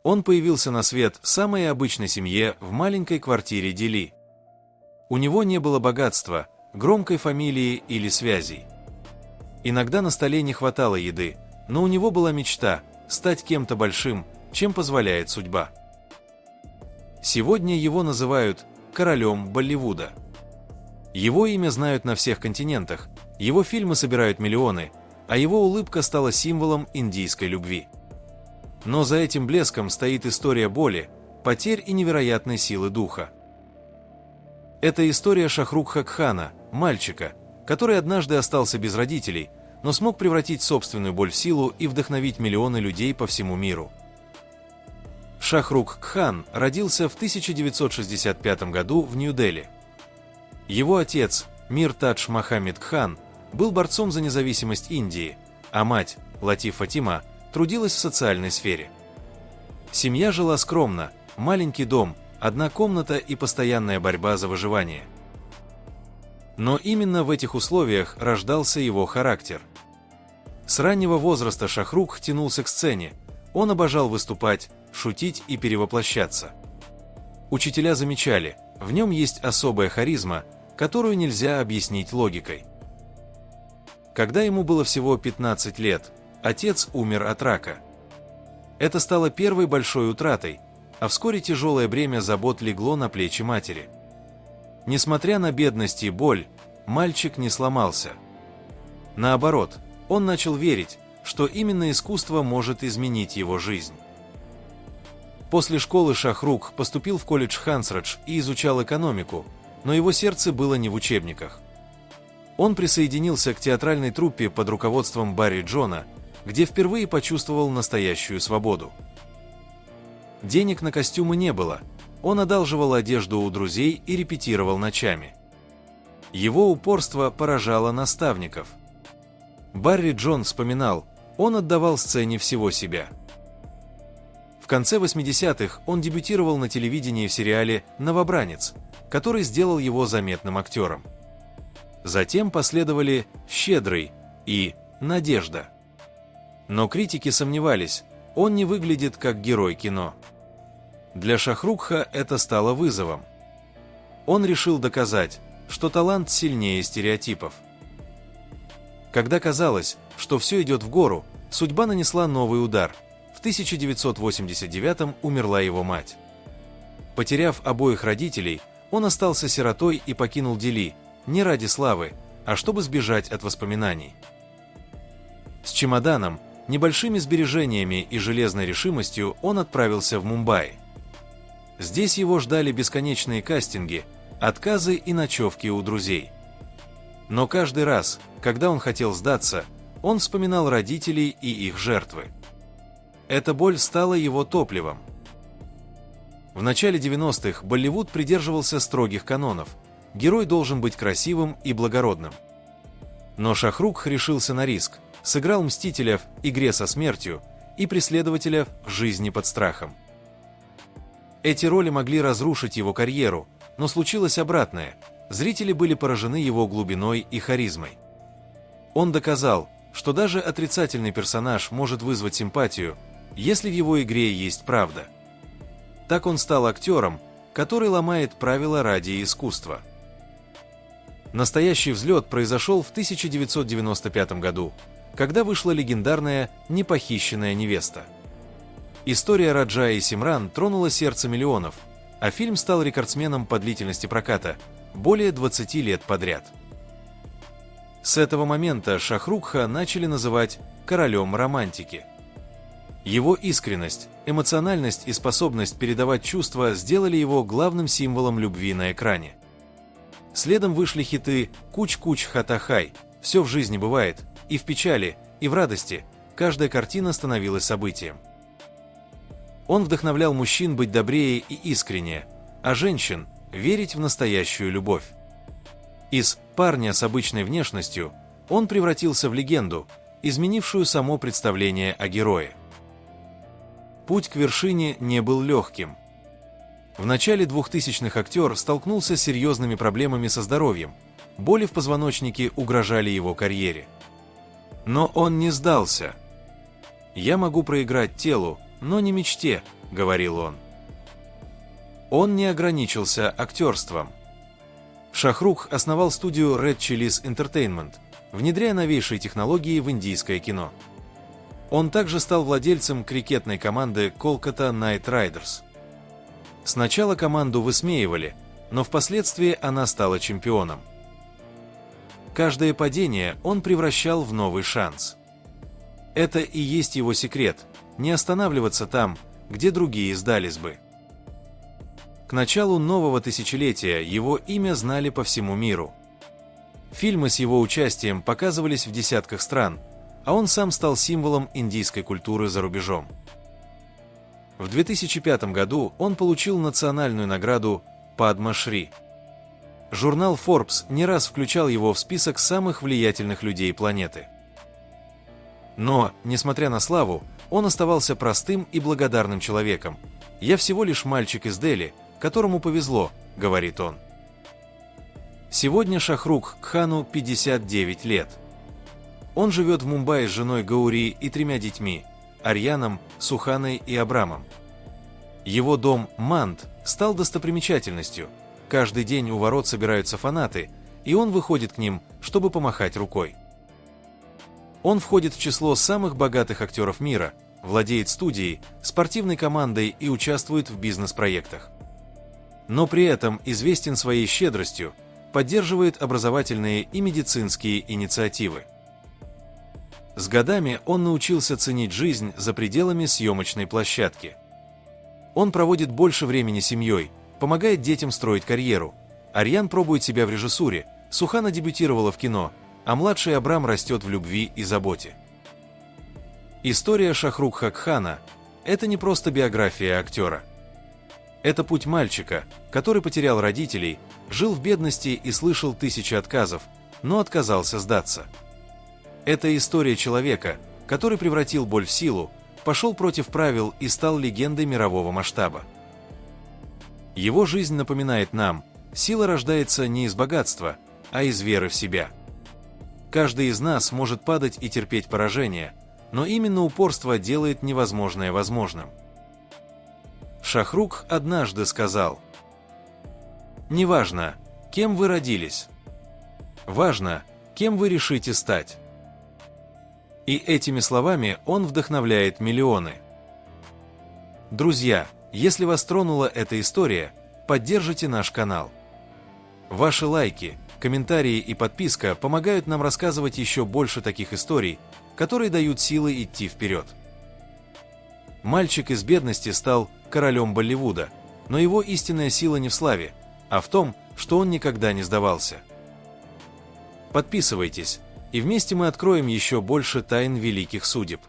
Он появился на свет в самой обычной семье в маленькой квартире Дели. У него не было богатства, громкой фамилии или связей. Иногда на столе не хватало еды, но у него была мечта стать кем-то большим, чем позволяет судьба. Сегодня его называют королем Болливуда. Его имя знают на всех континентах, его фильмы собирают миллионы, а его улыбка стала символом индийской любви. Но за этим блеском стоит история боли, потерь и невероятной силы духа. Это история Шахрукха Кхана, мальчика, который однажды остался без родителей, но смог превратить собственную боль в силу и вдохновить миллионы людей по всему миру. Шахрук Кхан родился в 1965 году в Нью-Дели. Его отец, Мир Тадж Мохаммед Кхан, был борцом за независимость Индии, а мать, Латиф Фатима, трудилась в социальной сфере. Семья жила скромно, маленький дом, одна комната и постоянная борьба за выживание. Но именно в этих условиях рождался его характер. С раннего возраста Шахрук тянулся к сцене, он обожал выступать, шутить и перевоплощаться. Учителя замечали, в нем есть особая харизма, которую нельзя объяснить логикой. Когда ему было всего 15 лет, отец умер от рака. Это стало первой большой утратой, а вскоре тяжелое бремя забот легло на плечи матери. Несмотря на бедность и боль, мальчик не сломался. Наоборот, он начал верить, что именно искусство может изменить его жизнь. После школы Шахрук поступил в колледж Хансрадж и изучал экономику, но его сердце было не в учебниках. Он присоединился к театральной труппе под руководством Барри Джона, где впервые почувствовал настоящую свободу. Денег на костюмы не было, он одалживал одежду у друзей и репетировал ночами. Его упорство поражало наставников. Барри Джон вспоминал, он отдавал сцене всего себя. В конце 80-х он дебютировал на телевидении в сериале «Новобранец», который сделал его заметным актером. Затем последовали «Щедрый» и «Надежда». Но критики сомневались, он не выглядит как герой кино. Для Шахрукха это стало вызовом. Он решил доказать, что талант сильнее стереотипов. Когда казалось, что все идет в гору, судьба нанесла новый удар. В 1989-м умерла его мать. Потеряв обоих родителей, он остался сиротой и покинул Дели, не ради славы, а чтобы сбежать от воспоминаний. С чемоданом, небольшими сбережениями и железной решимостью он отправился в Мумбаи. Здесь его ждали бесконечные кастинги, отказы и ночевки у друзей. Но каждый раз, когда он хотел сдаться, он вспоминал родителей и их жертвы. Эта боль стала его топливом. В начале 90-х Болливуд придерживался строгих канонов. Герой должен быть красивым и благородным. Но Шахрук решился на риск, сыграл мстителя в «Игре со смертью» и преследователя в «Жизни под страхом». Эти роли могли разрушить его карьеру, но случилось обратное. Зрители были поражены его глубиной и харизмой. Он доказал, что даже отрицательный персонаж может вызвать симпатию, если в его игре есть правда. Так он стал актером, который ломает правила ради искусства. Настоящий взлет произошел в 1995 году, когда вышла легендарная «Непохищенная невеста». История Раджа и Симран тронула сердце миллионов, а фильм стал рекордсменом по длительности проката – более 20 лет подряд. С этого момента Шахрукха начали называть «королем романтики». Его искренность, эмоциональность и способность передавать чувства сделали его главным символом любви на экране. Следом вышли хиты «Куч-куч хата-хай», «Все в жизни бывает», и в печали, и в радости каждая картина становилась событием. Он вдохновлял мужчин быть добрее и искреннее, а женщин – верить в настоящую любовь. Из парня с обычной внешностью он превратился в легенду, изменившую само представление о герое. Путь к вершине не был легким. В начале 2000-х актер столкнулся с серьезными проблемами со здоровьем, боли в позвоночнике угрожали его карьере. Но он не сдался. «Я могу проиграть телу, но не мечте», — говорил он. Он не ограничился актерством. Шахрух основал студию Red Chillies Entertainment, внедряя новейшие технологии в индийское кино. Он также стал владельцем крикетной команды Kolkata Knight Riders. Сначала команду высмеивали, но впоследствии она стала чемпионом. Каждое падение он превращал в новый шанс. Это и есть его секрет – не останавливаться там, где другие сдались бы. К началу нового тысячелетия его имя знали по всему миру. Фильмы с его участием показывались в десятках стран, а он сам стал символом индийской культуры за рубежом. В 2005 году он получил национальную награду Падма Шри. Журнал Forbes не раз включал его в список самых влиятельных людей планеты. Но, несмотря на славу, он оставался простым и благодарным человеком. «Я всего лишь мальчик из Дели, которому повезло», — говорит он. Сегодня Шахрух Кхану 59 лет. Он живет в Мумбаи с женой Гаури и 3 детьми – Арьяном, Суханой и Абрамом. Его дом Мант стал достопримечательностью. Каждый день у ворот собираются фанаты, и он выходит к ним, чтобы помахать рукой. Он входит в число самых богатых актеров мира, владеет студией, спортивной командой и участвует в бизнес-проектах. Но при этом известен своей щедростью, поддерживает образовательные и медицинские инициативы. С годами он научился ценить жизнь за пределами съемочной площадки. Он проводит больше времени с семьей, помогает детям строить карьеру. Арьян пробует себя в режиссуре, Сухана дебютировала в кино, а младший Абрам растет в любви и заботе. История Шахруха Кхана – это не просто биография актера. Это путь мальчика, который потерял родителей, жил в бедности и слышал тысячи отказов, но отказался сдаться. Это история человека, который превратил боль в силу, пошел против правил и стал легендой мирового масштаба. Его жизнь напоминает нам, сила рождается не из богатства, а из веры в себя. Каждый из нас может падать и терпеть поражение, но именно упорство делает невозможное возможным. Шахрух однажды сказал: «Неважно, кем вы родились, важно, кем вы решите стать». И этими словами он вдохновляет миллионы. Друзья, если вас тронула эта история, поддержите наш канал. Ваши лайки, комментарии и подписка помогают нам рассказывать еще больше таких историй, которые дают силы идти вперед. Мальчик из бедности стал королем Болливуда, но его истинная сила не в славе, а в том, что он никогда не сдавался. Подписывайтесь, и вместе мы откроем еще больше тайн великих судеб.